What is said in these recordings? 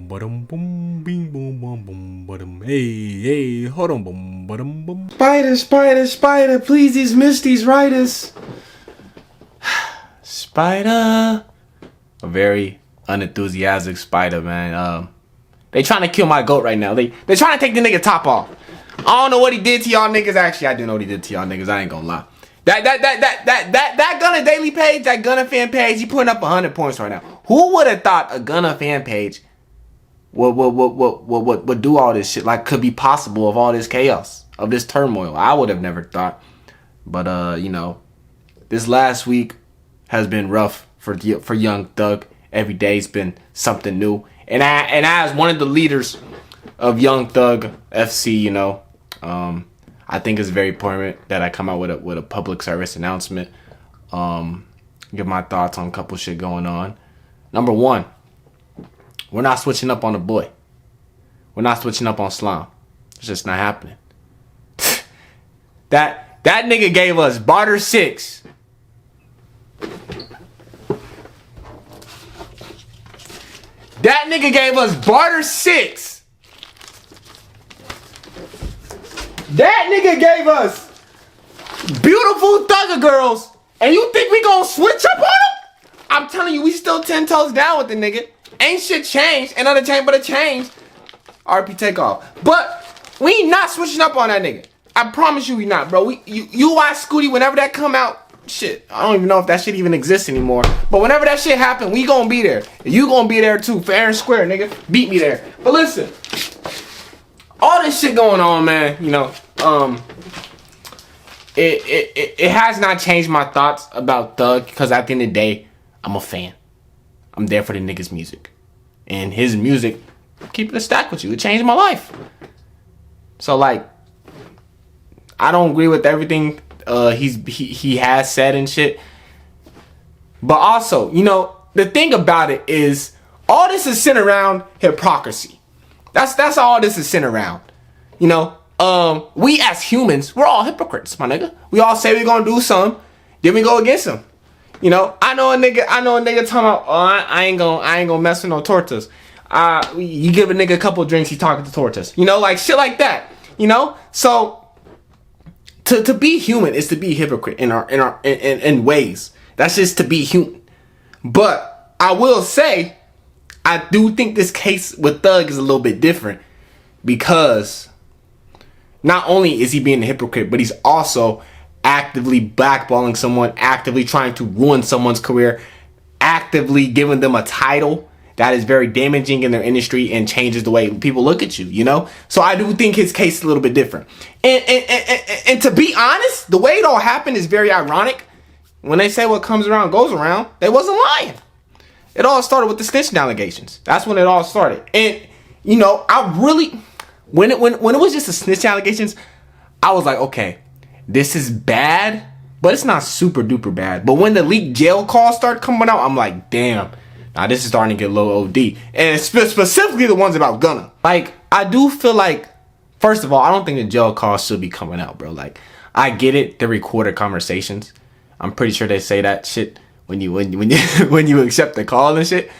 ba-dum boom bing boom boom boom ba-dum. Hey, hold on boom ba-dum boom. Spider, spider, spider, please dismiss these writers. Spider. A very unenthusiastic Spider, man. They trying to kill my goat right now. They trying to take the nigga top off. I don't know what he did to y'all niggas. Actually, I do know what he did to y'all niggas. I ain't gonna lie. That Gunna daily page, that Gunna fan page, he putting up 100 points right now. Who would have thought a Gunna fan page would do all this shit? Like, could be possible of all this chaos, of this turmoil. I would have never thought. But you know, this last week has been rough for Young Thug. Every day's been something new. And as one of the leaders of Young Thug FC, you know, I think it's very important that I come out with a public service announcement. Give my thoughts on a couple shit going on. Number one, we're not switching up on the boy. We're not switching up on Slime. It's just not happening. That nigga gave us Barter 6. That nigga gave us Barter 6. That nigga gave us beautiful Thugger girls. And you think we gonna switch up on him? I'm telling you, we still 10 toes down with the nigga. Ain't shit changed. Another change but a change. RP takeoff. But we not switching up on that nigga. I promise you we not, bro. You watch Scooty whenever that come out. Shit, I don't even know if that shit even exists anymore. But whenever that shit happen, we gonna be there. You gonna be there too, fair and square, nigga. Beat me there. But listen, all this shit going on, man. You know, it has not changed my thoughts about Thug, because at the end of the day, I'm a fan. I'm there for the nigga's music, and his music, keep it a stack with you. It changed my life. So like, I don't agree with everything he has said and shit. But also, you know, the thing about it is, all this is centered around hypocrisy. That's all this is centered around. You know, we as humans, we're all hypocrites, my nigga. We all say we're gonna do something, then we go against them. You know, I know a nigga talking about, oh, I ain't gonna mess with no tortas. You give a nigga a couple drinks, he talking to tortas. You know, like shit like that. You know, so to be human is to be hypocrite in ways. That's just to be human. But I will say, I do think this case with Thug is a little bit different, because not only is he being a hypocrite, but he's also actively blackballing someone, actively trying to ruin someone's career, actively giving them a title that is very damaging in their industry and changes the way people look at you, you know? So I do think his case is a little bit different. And to be honest, the way it all happened is very ironic. When they say what comes around goes around, they wasn't lying. It all started with the snitching allegations. That's when it all started. And, you know, I really, when it was just the snitch allegations, I was like, okay, this is bad, but it's not super duper bad. But when the leaked jail calls start coming out, I'm like, damn. Now this is starting to get low OD. And specifically the ones about Gunna. Like, I do feel like, first of all, I don't think the jail calls should be coming out, bro. Like, I get it, they're recorded conversations. I'm pretty sure they say that shit when you accept the call and shit.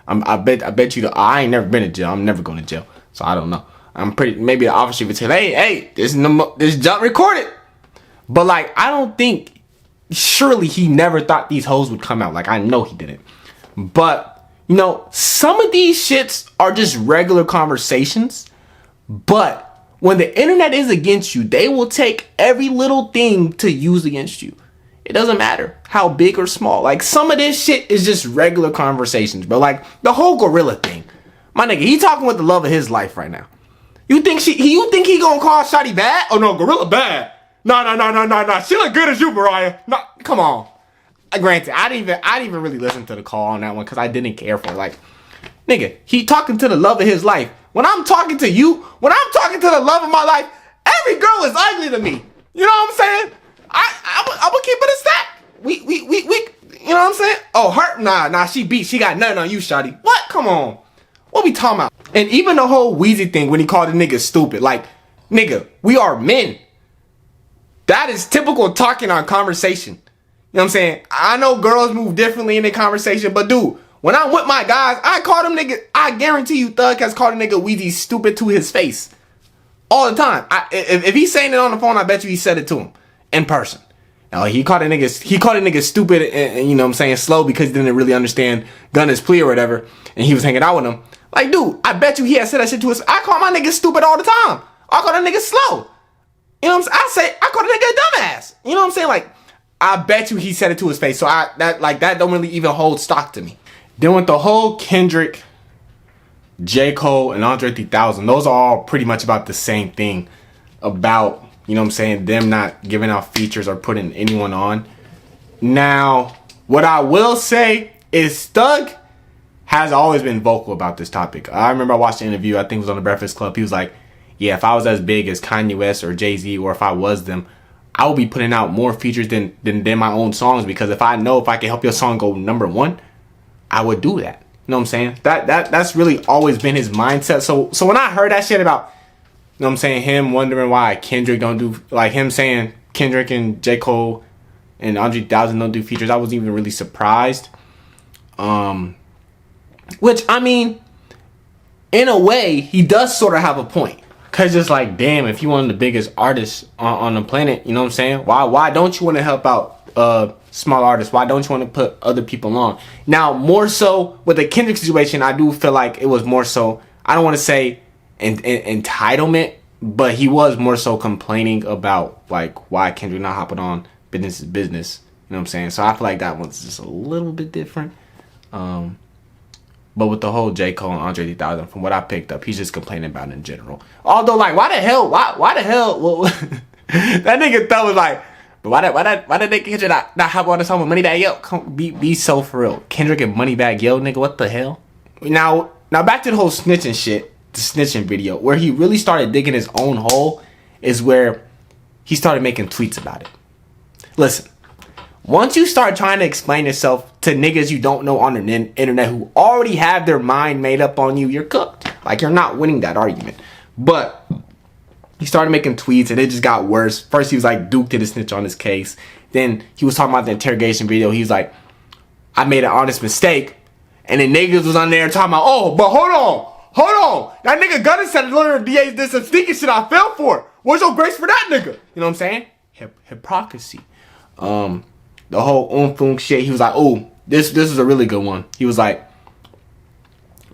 I bet you I ain't never been to jail. I'm never going to jail. So I don't know. Maybe the officer would say, hey, this jump recorded. But like, I don't think, surely he never thought these hoes would come out. Like, I know he didn't. But, you know, some of these shits are just regular conversations. But when the internet is against you, they will take every little thing to use against you. It doesn't matter how big or small. Like, some of this shit is just regular conversations, bro. Like, the whole gorilla thing. My nigga, he talking with the love of his life right now. You think he gonna call Shotty bad? Oh no, gorilla bad. No. She look good as you, Mariah. No, come on. Granted, I didn't even really listen to the call on that one, because I didn't care for it. Like, nigga, he talking to the love of his life. When I'm talking to you, when I'm talking to the love of my life, every girl is ugly to me. You know what I'm saying? I would keep it a stack. We, you know what I'm saying? Oh, her, nah, she beat. She got nothing on you, shawty. What? Come on. What we talking about? And even the whole Weezy thing when he called the nigga stupid. Like, nigga, we are men. That is typical talking on conversation. You know what I'm saying? I know girls move differently in their conversation, but dude, When I'm with my guys, I call them niggas. I guarantee you, Thug has called a nigga Weezy stupid to his face all the time. If he's saying it on the phone, I bet you he said it to him in person. Now he called a nigga stupid and you know what I'm saying, slow because he didn't really understand Gunna's plea or whatever, and he was hanging out with him. Like, dude, I bet you he had said that shit to us. I call my niggas stupid all the time. I call that nigga slow. You know what I'm saying? I call the nigga a dumbass. You know what I'm saying? Like, I bet you he said it to his face. So that don't really even hold stock to me. Then with the whole Kendrick, J. Cole, and Andre 3000, those are all pretty much about the same thing. About, you know what I'm saying, them not giving out features or putting anyone on. Now, what I will say is Thug has always been vocal about this topic. I remember I watched an interview, I think it was on the Breakfast Club. He was like, yeah, if I was as big as Kanye West or Jay-Z, or if I was them, I would be putting out more features than my own songs, because if I know if I can help your song go #1, I would do that. You know what I'm saying? That's really always been his mindset. So when I heard that shit about, you know what I'm saying, him wondering why Kendrick don't do, like him saying Kendrick and J. Cole and Andre 3000 don't do features, I wasn't even really surprised. Which, I mean, in a way, he does sort of have a point. Cause it's like, damn, if you're one of the biggest artists on the planet, you know what I'm saying? Why don't you want to help out small artists? Why don't you want to put other people on? Now, more so with the Kendrick situation, I do feel like it was more so, I don't want to say entitlement, but he was more so complaining about like why Kendrick not hopping on. Business is business. You know what I'm saying? So I feel like that one's just a little bit different. But with the whole J. Cole and Andre 3000, from what I picked up, he's just complaining about it in general. Although, like, why the hell? Well, that nigga Thug was like, but why that nigga Kendrick not hop on the song with Moneybagg Yo? Come be so for real. Kendrick and Moneybagg Yo, nigga, what the hell? Now back to the whole snitching shit, the snitching video, where he really started digging his own hole, is where he started making tweets about it. Listen. Once you start trying to explain yourself to niggas you don't know on the internet who already have their mind made up on you, you're cooked. Like, you're not winning that argument. But he started making tweets and it just got worse. First, he was like, Duke did a snitch on his case. Then he was talking about the interrogation video. He was like, I made an honest mistake. And then niggas was on there talking about, oh, but hold on. That nigga Gunna said the lawyer DA did some sneaky shit I fell for. Where's your grace for that nigga? You know what I'm saying? Hypocrisy. The whole oomph shit, he was like, oh, this is a really good one. He was like,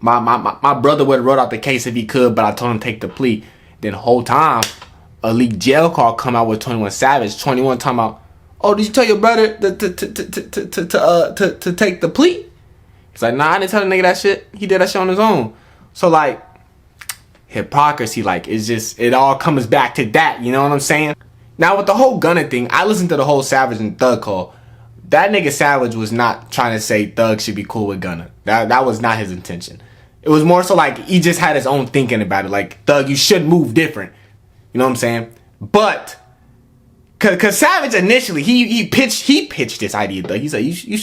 my brother would have wrote out the case if he could, but I told him to take the plea. Then the whole time, a leaked jail call come out with 21 Savage. 21 talking about, oh, did you tell your brother to take the plea? He's like, nah, I didn't tell the nigga that shit. He did that shit on his own. So like, hypocrisy, like, it's just, it all comes back to that, you know what I'm saying? Now with the whole Gunna thing, I listened to the whole Savage and Thug call. That nigga Savage was not trying to say Thug should be cool with Gunna. That was not his intention. It was more so like he just had his own thinking about it. Like, Thug, you should move different. You know what I'm saying? But cause Savage initially he pitched this idea, Thug. He said you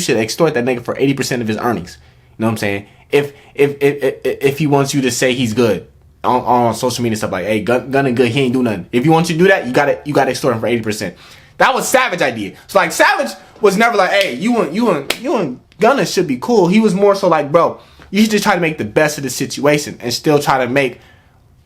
should extort that nigga for 80% of his earnings. You know what I'm saying? If he wants you to say he's good on social media stuff, like, hey, Gunna good, he ain't do nothing. If you want you to do that, you gotta extort him for 80%. That was Savage idea. So like, Savage was never like, hey, you and Gunna should be cool. He was more so like, bro, you should just try to make the best of the situation and still try to make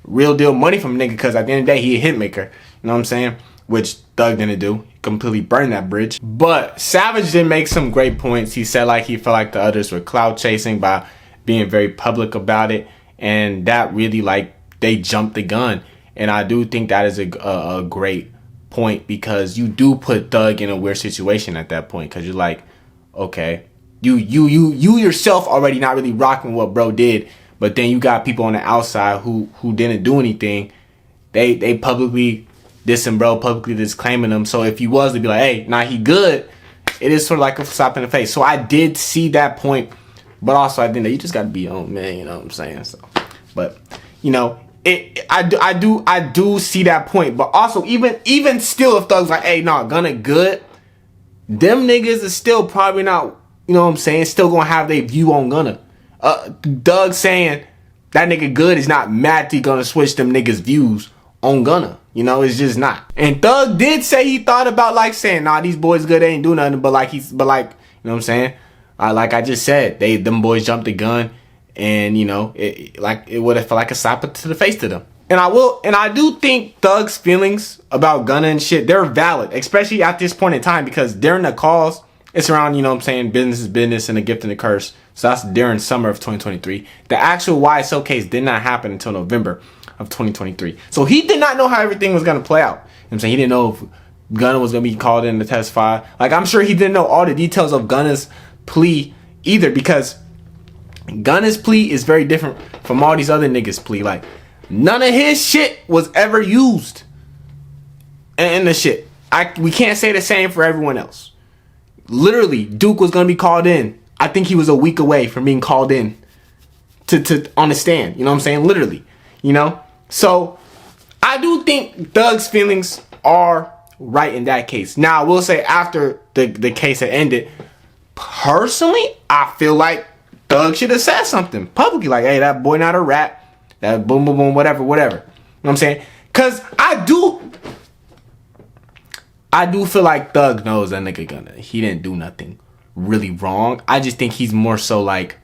real deal money from a nigga, because at the end of the day, he a hit maker. You know what I'm saying? Which Thug didn't do. He completely burned that bridge. But Savage did make some great points. He said like he felt like the others were clout chasing by being very public about it, and that really, like, they jumped the gun. And I do think that is a great point, because you do put Thug in a weird situation at that point, because you're like, okay, you yourself already not really rocking what bro did, but then you got people on the outside who didn't do anything. They publicly dissing bro, publicly disclaiming him. So if he was to be like, hey, nah, he good, it is sort of like a slap in the face. So I did see that point, but also I think that you just got to be your own man. You know what I'm saying? So, but you know. I do see that point, but also even still, if Thug's like, hey, nah, Gunna good, them niggas is still probably not, you know what I'm saying, still gonna have their view on Gunna. Doug saying that nigga good is not madly gonna switch them niggas' views on Gunna. You know, it's just not. And Thug did say he thought about like saying, nah, these boys good, they ain't do nothing, but like you know what I'm saying? Like I just said, them boys jumped the gun, and you know, it would have felt like a slap to the face to them. And I do think Thug's feelings about Gunna and shit, they're valid, especially at this point in time, because during the calls, it's around, you know what I'm saying, business is business and a gift and a curse. So that's during summer of 2023. The actual YSL case did not happen until November of 2023. So he did not know how everything was going to play out. You know what I'm saying? He didn't know if Gunna was going to be called in to testify. Like, I'm sure he didn't know all the details of Gunna's plea either, because Gunna's plea is very different from all these other niggas' plea. Like, none of his shit was ever used in the shit. We can't say the same for everyone else. Literally, Duke was going to be called in. I think he was a week away from being called in to on the stand. You know what I'm saying? Literally. You know? So, I do think Thug's feelings are right in that case. Now, I will say after the case had ended, personally, I feel like Thug should have said something publicly. Like, hey, that boy not a rat. That boom, boom, boom, whatever. You know what I'm saying? Because I do feel like Thug knows that nigga Gunna. He didn't do nothing really wrong. I just think he's more so like,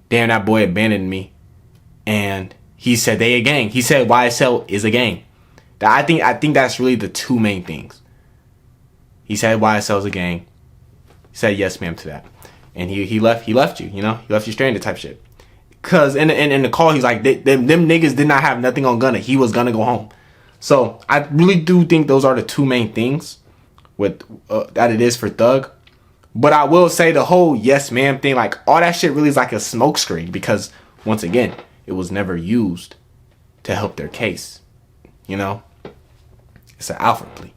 damn, that boy abandoned me. And he said they a gang. He said YSL is a gang. I think that's really the two main things. He said YSL is a gang. He said yes, ma'am, to that. And he left you, you know? He left you stranded type shit. Cause in the call, he's like, them niggas did not have nothing on Gunna. He was gonna go home. So I really do think those are the two main things with that it is for Thug. But I will say the whole yes ma'am thing, like all that shit really is like a smokescreen, because once again, it was never used to help their case. You know, it's an Alfred plea,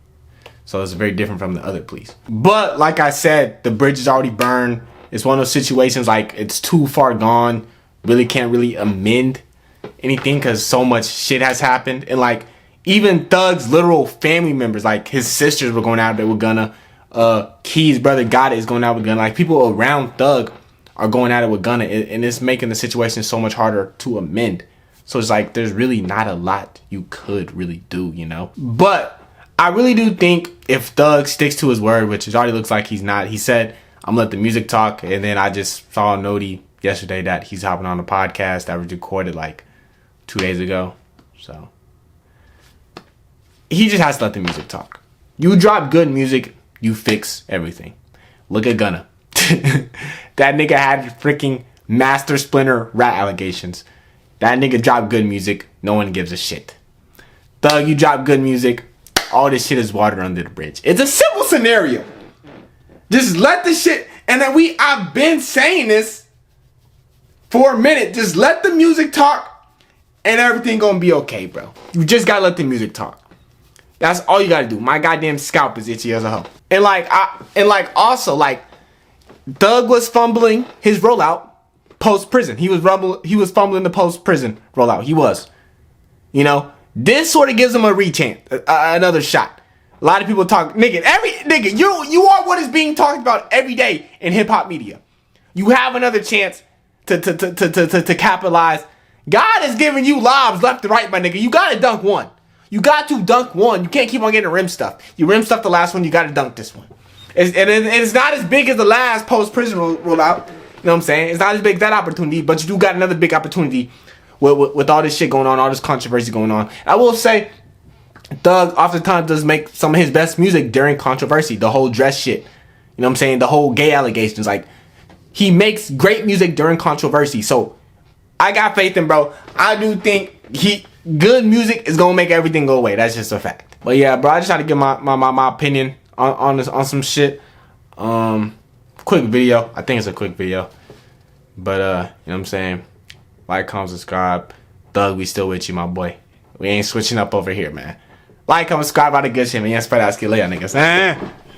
so it's very different from the other pleas. But like I said, the bridge is already burned. It's one of those situations like it's too far gone. Really can't really amend anything because so much shit has happened. And like even Thug's literal family members, like his sisters were going out there with Gunna. Key's brother Gotta is going out with Gunna. Like people around Thug are going at it with Gunna, and it's making the situation so much harder to amend. So it's like there's really not a lot you could really do, you know. But I really do think if Thug sticks to his word, which it already looks like he's not. He said, I'm gonna let the music talk, and then I just saw a notey yesterday that he's hopping on a podcast that was recorded like 2 days ago. So he just has to let the music talk. You drop good music, you fix everything. Look at Gunna. That nigga had freaking master splinter rat allegations. That nigga dropped good music, no one gives a shit. Thug, you drop good music, all this shit is water under the bridge. It's a simple scenario. Just let the shit, and then I've been saying this for a minute, just let the music talk and everything gonna be okay, bro. You just gotta let the music talk. That's all you gotta do. My goddamn scalp is itchy as a hoe. And also Thug was fumbling his rollout post prison. He was fumbling the post prison rollout. He was. You know, this sort of gives him a rechance, another shot. A lot of people talk, nigga, you are what is being talked about every day in hip hop media. You have another chance to capitalize. God is giving you lobs left and right, my nigga. You gotta dunk one. You got to dunk one. You can't keep on getting rim stuff. You rim stuff the last one, you gotta dunk this one. It's not as big as the last post-prison rollout. You know what I'm saying? It's not as big as that opportunity, but you do got another big opportunity with all this shit going on, all this controversy going on. I will say, Thug oftentimes does make some of his best music during controversy. The whole dress shit. You know what I'm saying? The whole gay allegations. Like, he makes great music during controversy. So, I got faith in bro. I do think good music is gonna make everything go away. That's just a fact. But yeah, bro, I just try to give my opinion on some shit. Quick video. I think it's a quick video. But you know what I'm saying? Like, comment, subscribe. Thug, we still with you, my boy. We ain't switching up over here, man. Like, comment, subscribe, all the good shit, man. Yeah, spread out, skill later, niggas.